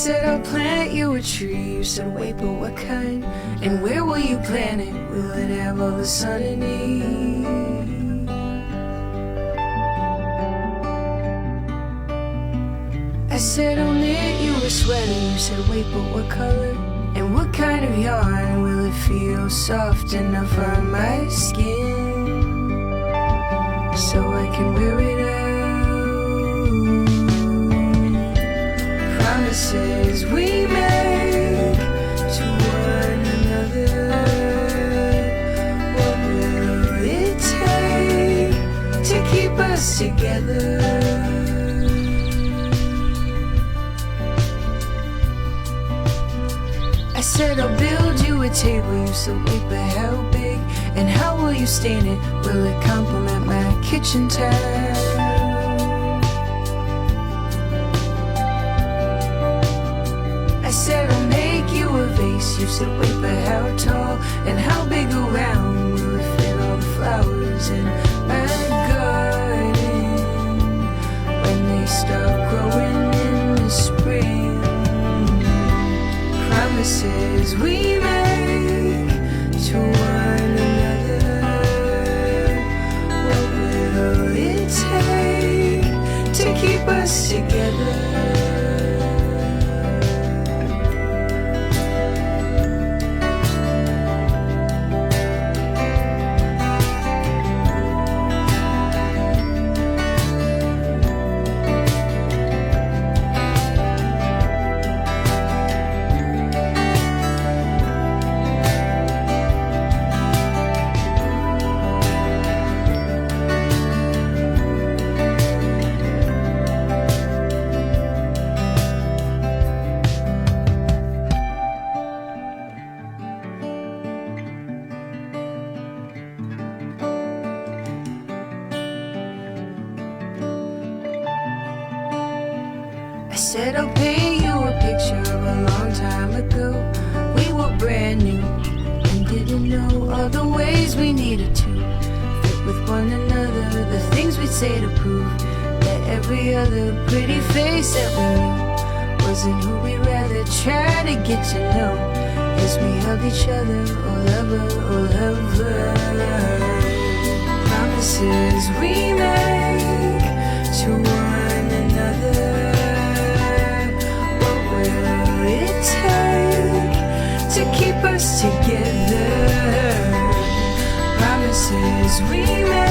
said I'll plant you a tree. You said wait, but what kind? And where will you plant it? Will it have all the sun it needs? I said I'll knit you a sweater. You said wait, but what color? And what kind of yarn? Will it feel soft enough on my skin so I can wear it out? Promises we make to one another. What will it take to keep us together? I said I'll build you a table. You said wait, but how big? And how will you stain it? Will it complement my kitchen tile? I said I'll make you a vase. You said wait, but how tall? And how big around? Will it fit all the flowers in my garden when they start growing in the spring? Promises we make to one another. What will it take to keep us together? I said I'll paint you a picture of a long time ago. We were brand new and didn't know all the ways we needed to fit with one another. The things we'd say to prove that every other pretty face that we knew wasn't who we'd rather try to get to know as we hug each other, oh lover, oh lover. Promises we make to one another. To keep us together. Promises we make